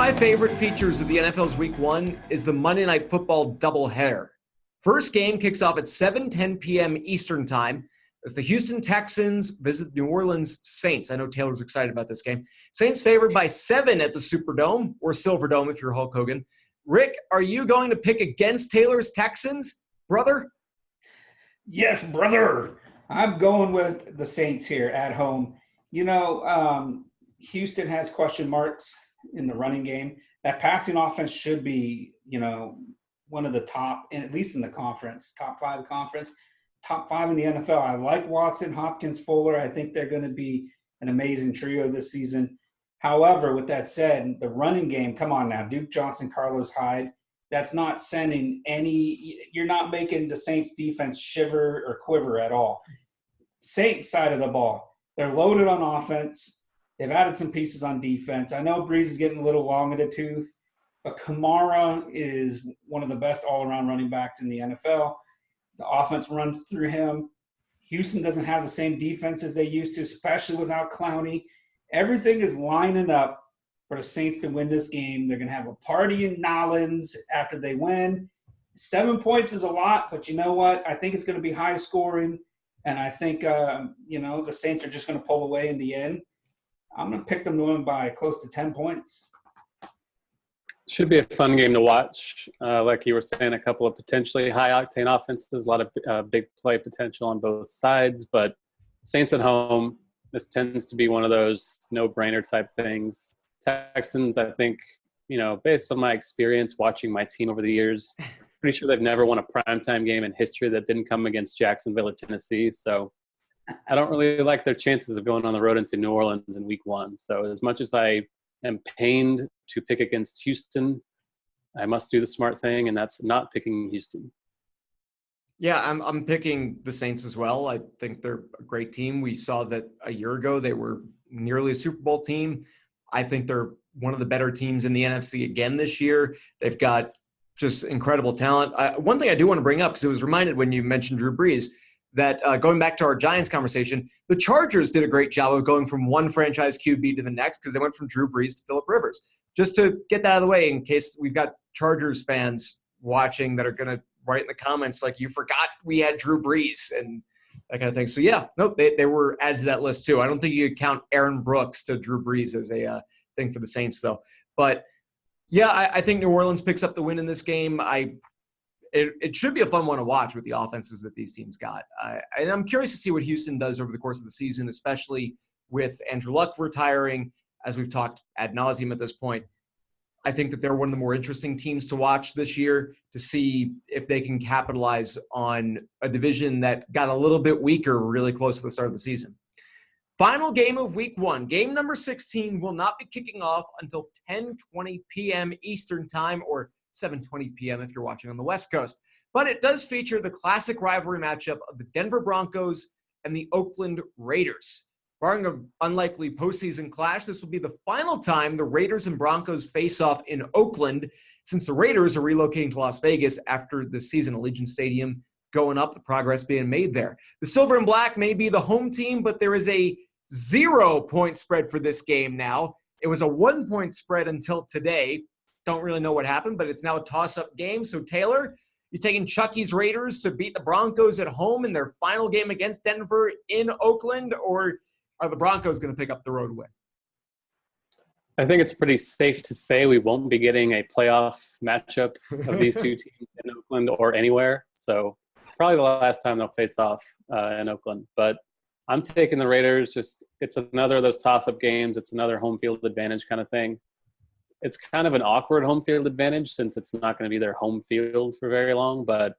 my favorite features of the NFL's Week 1 is the Monday Night Football doubleheader. First game kicks off at 7:10 p.m. Eastern Time as the Houston Texans visit New Orleans Saints. I know Taylor's excited about this game. Saints favored by 7 at the Superdome, or Silverdome if you're Hulk Hogan. Rick, are you going to pick against Taylor's Texans, brother? Yes, brother. I'm going with the Saints here at home. Houston has question marks in the running game. That passing offense should be, one of the top, at least in the conference, top 5 conference, top 5 in the NFL. I like Watson, Hopkins, Fuller. I think they're going to be an amazing trio this season. However, with that said, the running game, come on now, Duke Johnson, Carlos Hyde, that's not sending you're not making the Saints defense shiver or quiver at all. Saints side of the ball, they're loaded on offense. They've added some pieces on defense. I know Breeze is getting a little long in the tooth, but Kamara is one of the best all-around running backs in the NFL. The offense runs through him. Houston doesn't have the same defense as they used to, especially without Clowney. Everything is lining up for the Saints to win this game. They're going to have a party in Nolens after they win. 7 points is a lot, but you know what? I think it's going to be high scoring, and I think, the Saints are just going to pull away in the end. I'm going to pick them to win by close to 10 points. Should be a fun game to watch. Like you were saying, a couple of potentially high-octane offenses, a lot of big play potential on both sides. But Saints at home, this tends to be one of those no-brainer type things. Texans, I think, based on my experience watching my team over the years, pretty sure they've never won a primetime game in history that didn't come against Jacksonville or Tennessee. So I don't really like their chances of going on the road into New Orleans in Week 1. So as much as I am pained to pick against Houston, I must do the smart thing, and that's not picking Houston. Yeah, I'm picking the Saints as well. I think they're a great team. We saw that a year ago they were nearly a Super Bowl team. I think they're one of the better teams in the NFC again this year. They've got just incredible talent. One thing I do want to bring up, because it was reminded when you mentioned Drew Brees, that going back to our Giants conversation, the Chargers did a great job of going from one franchise QB to the next because they went from Drew Brees to Phillip Rivers. Just to get that out of the way in case we've got Chargers fans watching that are going to write in the comments like, you forgot we had Drew Brees and that kind of thing. So, yeah, they were added to that list too. I don't think you could count Aaron Brooks to Drew Brees as a thing for the Saints, though. But, yeah, I think New Orleans picks up the win in this game. It should be a fun one to watch with the offenses that these teams got. And I'm curious to see what Houston does over the course of the season, especially with Andrew Luck retiring, as we've talked ad nauseum at this point. I think that they're one of the more interesting teams to watch this year to see if they can capitalize on a division that got a little bit weaker really close to the start of the season. Final game of Week 1. Game number 16 will not be kicking off until 10:20 p.m. Eastern Time, or 7:20 p.m. if you're watching on the West Coast. But it does feature the classic rivalry matchup of the Denver Broncos and the Oakland Raiders. Barring an unlikely postseason clash, this will be the final time the Raiders and Broncos face off in Oakland, since the Raiders are relocating to Las Vegas after the season. Allegiant Stadium going up, the progress being made there. The Silver and Black may be the home team, but there is a 0-point spread for this game now. It was a 1-point spread until today. Don't really know what happened, but it's now a toss-up game. So, Taylor, you taking Chucky's Raiders to beat the Broncos at home in their final game against Denver in Oakland, or are the Broncos going to pick up the road win? I think it's pretty safe to say we won't be getting a playoff matchup of these two teams in Oakland or anywhere. So probably the last time they'll face off in Oakland. But I'm taking the Raiders. It's another of those toss-up games. It's another home field advantage kind of thing. It's kind of an awkward home field advantage since it's not going to be their home field for very long, but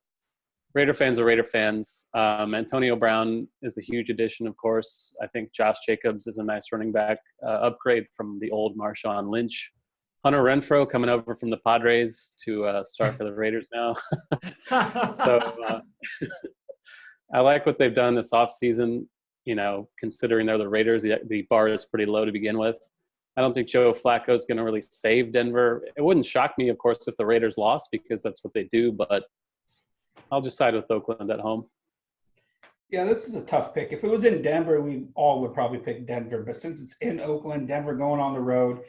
Raider fans are Raider fans. Antonio Brown is a huge addition, of course. I think Josh Jacobs is a nice running back upgrade from the old Marshawn Lynch. Hunter Renfrow coming over from the Padres to start for the Raiders now. So I like what they've done this offseason, considering they're the Raiders. The bar is pretty low to begin with. I don't think Joe Flacco is going to really save Denver. It wouldn't shock me, of course, if the Raiders lost because that's what they do, but I'll just side with Oakland at home. Yeah, this is a tough pick. If it was in Denver, we all would probably pick Denver. But since it's in Oakland, Denver going on the road,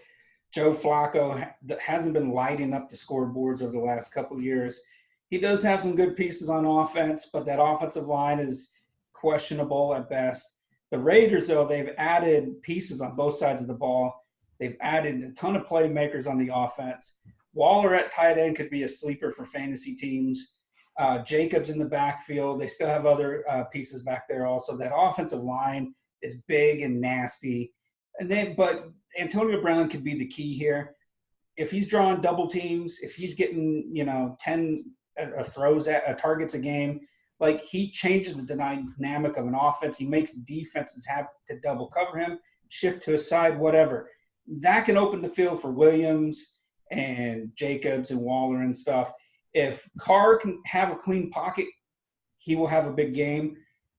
Joe Flacco hasn't been lighting up the scoreboards over the last couple of years. He does have some good pieces on offense, but that offensive line is questionable at best. The Raiders, though, they've added pieces on both sides of the ball. They've added a ton of playmakers on the offense. Waller at tight end could be a sleeper for fantasy teams. Jacobs in the backfield. They still have other pieces back there also. That offensive line is big and nasty. But Antonio Brown could be the key here. If he's drawing double teams, if he's getting 10 throws at targets a game, like, he changes the dynamic of an offense. He makes defenses have to double cover him, shift to his side, whatever. That can open the field for Williams and Jacobs and Waller and stuff. If Carr can have a clean pocket, he will have a big game.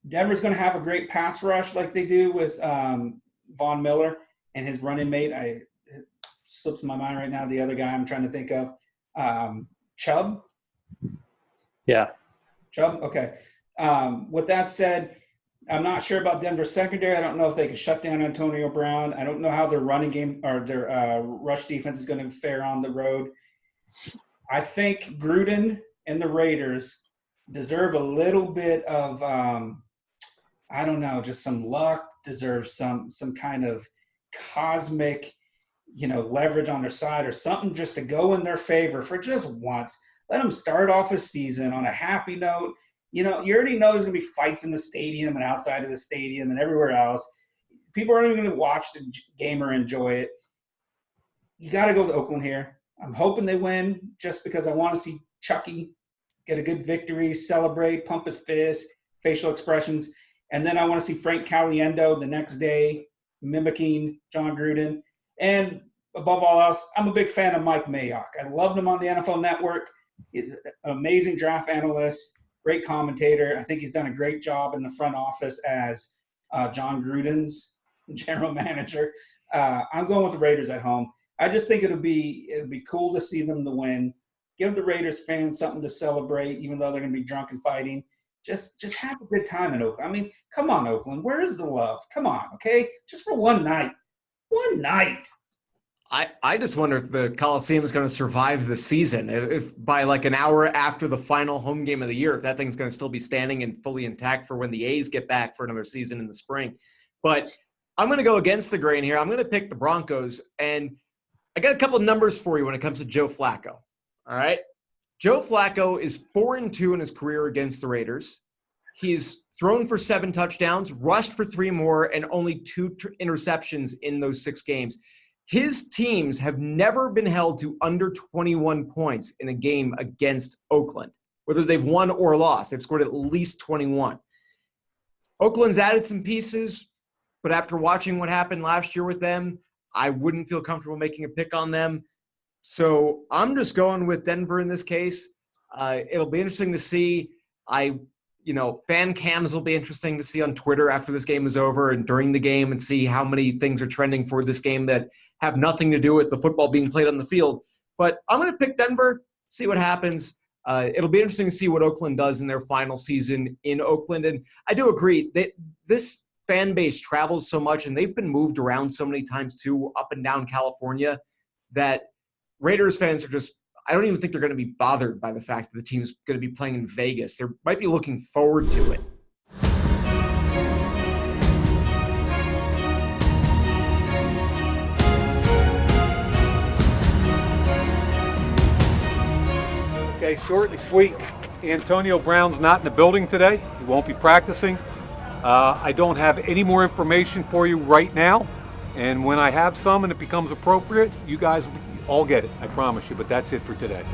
Denver's going to have a great pass rush like they do with Von Miller and his running mate. It slips my mind right now, the other guy I'm trying to think of. Chubb? Yeah. Chubb? Okay. With that said, I'm not sure about Denver's secondary. I don't know if they can shut down Antonio Brown. I don't know how their running game or their rush defense is going to fare on the road. I think Gruden and the Raiders deserve a little bit of, just some luck, deserve some kind of cosmic, leverage on their side or something just to go in their favor for just once. Let them start off a season on a happy note. You already know there's going to be fights in the stadium and outside of the stadium and everywhere else. People aren't even going to watch the game or enjoy it. You got to go with Oakland here. I'm hoping they win just because I want to see Chucky get a good victory, celebrate, pump his fist, facial expressions. And then I want to see Frank Caliendo the next day mimicking John Gruden. And above all else, I'm a big fan of Mike Mayock. I loved him on the NFL Network. He's an amazing draft analyst, great commentator. I think he's done a great job in the front office as John Gruden's general manager. I'm going with the Raiders at home. I just think it'd be cool to see them to win. Give the Raiders fans something to celebrate, even though they're going to be drunk and fighting. Just have a good time in Oakland. I mean, come on, Oakland. Where is the love? Come on, okay? Just for one night. One night. I just wonder if the Coliseum is going to survive the season. If by like an hour after the final home game of the year, if that thing's going to still be standing and fully intact for when the A's get back for another season in the spring. But I'm going to go against the grain here. I'm going to pick the Broncos, and I got a couple of numbers for you when it comes to Joe Flacco. All right. Joe Flacco is 4-2 in his career against the Raiders. He's thrown for 7 touchdowns, rushed for 3 more, and only 2 interceptions in those 6 games. His teams have never been held to under 21 points in a game against Oakland, whether they've won or lost. They've scored at least 21. Oakland's added some pieces, but after watching what happened last year with them, I wouldn't feel comfortable making a pick on them. So I'm just going with Denver in this case. It'll be interesting to see. Fan cams will be interesting to see on Twitter after this game is over and during the game, and see how many things are trending for this game that have nothing to do with the football being played on the field. But I'm going to pick Denver, see what happens. It'll be interesting to see what Oakland does in their final season in Oakland. And I do agree that this fan base travels so much, and they've been moved around so many times too, up and down California, that Raiders fans are just, I don't even think they're going to be bothered by the fact that the team's going to be playing in Vegas. They might be looking forward to it. Okay, short and sweet. Antonio Brown's not in the building today. He won't be practicing. I don't have any more information for you right now. And when I have some and it becomes appropriate, you guys will all get it, I promise you. But that's it for today.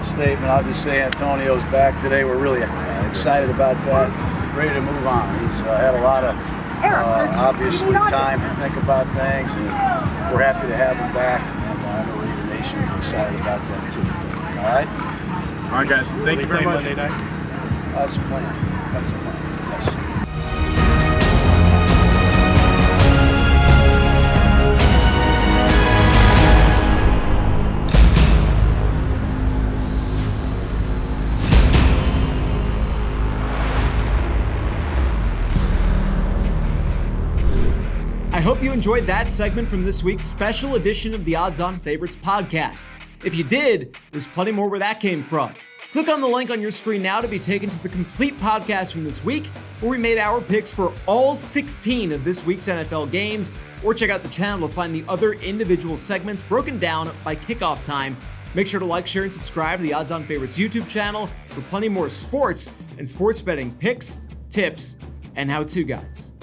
statement. I'll just say Antonio's back today. We're really excited about that. Ready to move on. He's had a lot of obviously time to think about things, and we're happy to have him back. And I know Raider Nation is excited about that too. All right. All right, guys. Thank you very much. Monday night. That's the plan. That's the plan. Yes. I hope you enjoyed that segment from this week's special edition of the Odds On Favorites podcast. If you did, there's plenty more where that came from. Click on the link on your screen now to be taken to the complete podcast from this week, where we made our picks for all 16 of this week's NFL games, or check out the channel to find the other individual segments broken down by kickoff time. Make sure to like, share, and subscribe to the Odds On Favorites YouTube channel for plenty more sports and sports betting picks, tips, and how-to guides.